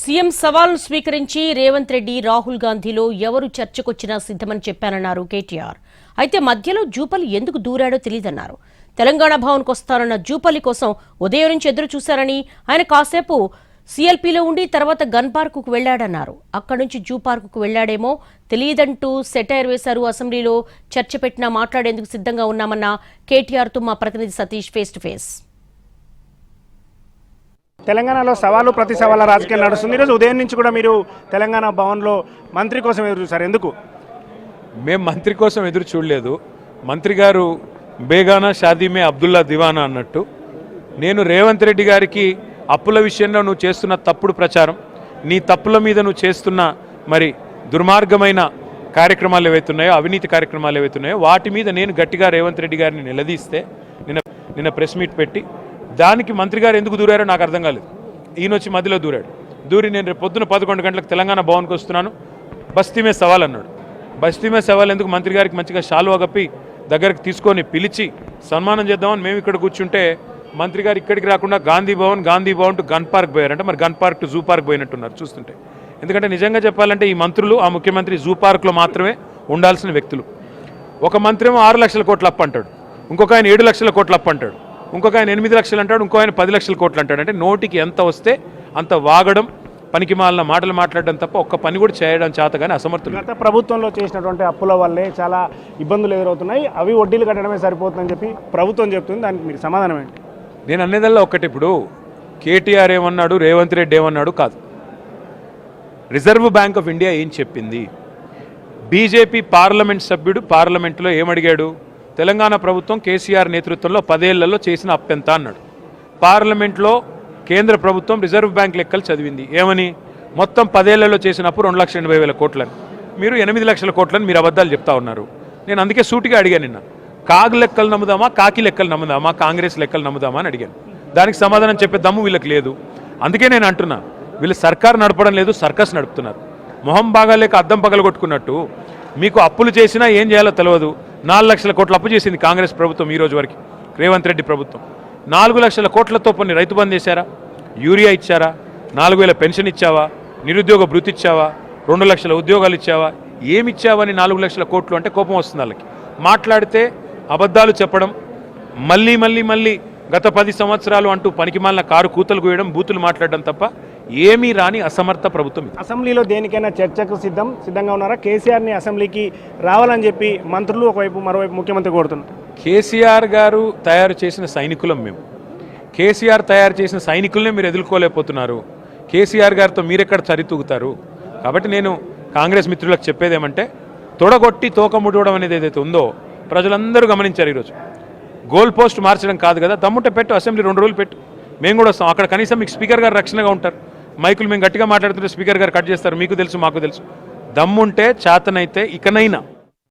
CM సవాల్ను స్వీకరించి రేవంత్ రెడ్డి రాహుల్ గాంధీలో ఎవరు చర్చకొచ్చినా సిద్ధమని చెప్పానన్నారు కేటీఆర్. అయితే మధ్యలో జూపల్లి ఎందుకు దూరాడో తెలియదన్నారు. తెలంగాణ భవన్కు వస్తారన్న జూపల్లి కోసం ఉదయం నుంచి ఎదురు చూశారని, ఆయన కాసేపు సీఎల్పీలో ఉండి తర్వాత గన్ పార్కుకు వెళ్లాడన్నారు. అక్కడి నుంచి జూ పార్కుకు వెళ్లాడేమో తెలియదంటూ సెటైర్ వేశారు. అసెంబ్లీలో చర్చ పెట్టినా మాట్లాడేందుకు సిద్ధంగా ఉన్నామన్న కేటీఆర్తో మా ప్రతినిధి సతీష్ ఫేస్ టు ఫేస్. తెలంగాణలో సవాలు ప్రతి సవాళ్ళ రాజకీయాలు నడుస్తుంది. ఈరోజు ఉదయం నుంచి కూడా మీరు తెలంగాణ భవన్లో మంత్రి కోసం ఎదురు చూశారు. ఎందుకు? మేము మంత్రి కోసం ఎదురు చూడలేదు. మంత్రి గారు బేగానా షాదీమే అబ్దుల్లా దివానా అన్నట్టు నేను రేవంత్ రెడ్డి గారికి అప్పుల విషయంలో నువ్వు చేస్తున్న తప్పుడు ప్రచారం, నీ తప్పుల మీద నువ్వు చేస్తున్న మరి దుర్మార్గమైన కార్యక్రమాలు ఏవైతున్నాయో, అవినీతి కార్యక్రమాలు ఏవైతున్నాయో వాటి మీద నేను గట్టిగా రేవంత్ రెడ్డి గారిని నిలదీస్తే నిన్న ప్రెస్ మీట్ పెట్టి దానికి మంత్రి గారు ఎందుకు దూరారో నాకు అర్థం కాలేదు. ఈయన వచ్చి మధ్యలో దూరి నేను రేపు పొద్దున 11 గంటలకు తెలంగాణ భవన్కి వస్తున్నాను, బస్తీమే సవాల్ అన్నాడు. బస్తీమే సవాల్ ఎందుకు? మంత్రి గారికి మంచిగా షాల్వా కప్పి దగ్గరకు తీసుకొని పిలిచి సన్మానం చేద్దామని మేము ఇక్కడ కూర్చుంటే మంత్రి గారు ఇక్కడికి రాకుండా Gandhi Bhavan to gun park పోయారంటే మరి gun park to zoo park పోయినట్టున్నారు చూస్తుంటే. ఎందుకంటే నిజంగా చెప్పాలంటే ఈ మంత్రులు, ఆ ముఖ్యమంత్రి జూ పార్క్లో మాత్రమే ఉండాల్సిన వ్యక్తులు. ఒక మంత్రి ఏమో 6 లక్షల కోట్లు అప్పు అంటాడు, ఇంకొక ఆయన 7 లక్షల కోట్లు అప్పు అంటాడు, ఇంకొక ఆయన 8 లక్షలు అంటాడు, ఇంకో ఆయన 10 లక్షల కోట్లు అంటాడు. అంటే నోటికి ఎంత వస్తే అంత వాగడం, పనికి మాలిన మాటలు మాట్లాడడం తప్ప ఒక్క పని కూడా చేయడం చేత కానీ అసమర్థులు. గత ప్రభుత్వంలో చేసినటువంటి అప్పుల వల్లే చాలా ఇబ్బందులు ఎదురవుతున్నాయి, అవి వడ్డీలు కట్టడమే సరిపోతుందని చెప్పి ప్రభుత్వం చెప్తుంది. దానికి మీరు సమాధానం ఏంటి? నేను అనేదల్లా ఒక్కటి, ఇప్పుడు కేటీఆర్ ఏమన్నాడు, రేవంత్ రెడ్డి ఏమన్నాడు కాదు, రిజర్వ్ బ్యాంక్ ఆఫ్ ఇండియా ఏం చెప్పింది. బీజేపీ పార్లమెంట్ సభ్యుడు పార్లమెంట్లో ఏమడిగాడు? తెలంగాణ ప్రభుత్వం కేసీఆర్ నేతృత్వంలో 10 ఏళ్లలో చేసిన అప్పెంత అన్నాడు. పార్లమెంట్లో కేంద్ర ప్రభుత్వం రిజర్వ్ బ్యాంక్ లెక్కలు చదివింది. ఏమని? మొత్తం 10 ఏళ్లలో చేసిన అప్పు 2,80,000 కోట్లని, మీరు 8 లక్షల కోట్లని మీరు అబద్ధాలు చెప్తా ఉన్నారు. నేను అందుకే సూటిగా అడిగాను నిన్న, కాగ్ లెక్కలు నమ్ముదామా, కాకి లెక్కలు నమ్ముదామా, కాంగ్రెస్ లెక్కలు నమ్ముదామా అని అడిగాను. దానికి సమాధానం చెప్పే దమ్ము వీళ్ళకి లేదు. అందుకే నేను అంటున్నా, వీళ్ళు సర్కారు నడపడం లేదు, సర్కస్ నడుపుతున్నారు. మొహం బాగాలేక అద్దం పగలగొట్టుకున్నట్టు మీకు అప్పులు చేసినా ఏం చేయాలో తెలియదు. 4 లక్షల కోట్ల అప్పు చేసింది కాంగ్రెస్ ప్రభుత్వం ఈ రోజు వరకు. రేవంత్ రెడ్డి ప్రభుత్వం 4 లక్షల కోట్లతో కొన్ని రైతు బంధు చేశారా, యూరియా ఇచ్చారా, 4,000 పెన్షన్ ఇచ్చావా, నిరుద్యోగ భృతి ఇచ్చావా, 2 లక్షల ఉద్యోగాలు ఇచ్చావా? ఏమిచ్చావని 4 లక్షల కోట్లు అంటే కోపం వస్తుంది వాళ్ళకి. మాట్లాడితే అబద్ధాలు చెప్పడం, మళ్ళీ గత 10 సంవత్సరాలు అంటూ పనికిమాలిన కారు కూతలు కూయడం, బూతులు మాట్లాడడం తప్ప ఏమీ రాని అసమర్థ ప్రభుత్వం. అసెంబ్లీలో దేనికైనా చర్చకు సిద్ధంగా ఉన్నారా? కేసీఆర్ని అసెంబ్లీకి రావాలని చెప్పి మంత్రులు ఒకవైపు, మరోవైపు ముఖ్యమంత్రి కోరుతున్నారు. కేసీఆర్ గారు తయారు చేసిన సైనికులం మేము. కేసీఆర్ తయారు చేసిన సైనికులనే మీరు ఎదుర్కోలేకపోతున్నారు. కేసీఆర్ గారితో మీరెక్కడ సరితూగుతారు? కాబట్టి నేను కాంగ్రెస్ మిత్రులకు చెప్పేదేమంటే, తొడగొట్టి తోక ముడవడం అనేది ఏదైతే ఉందో ప్రజలందరూ గమనించారు. ఈరోజు గోల్ పోస్ట్ మార్చడం కాదు కదా, దమ్ముంటే పెట్టు, అసెంబ్లీ 2 రోజులు పెట్టు, మేము కూడా వస్తాం. అక్కడ కనీసం మీకు స్పీకర్ గారు రక్షణగా ఉంటారు. మైకులు మేము గట్టిగా మాట్లాడుతుంటే స్పీకర్ గారు కట్ చేస్తారు, మీకు తెలుసు, మాకు తెలుసు. దమ్ముంటే, చేతనైతే ఇకనైనా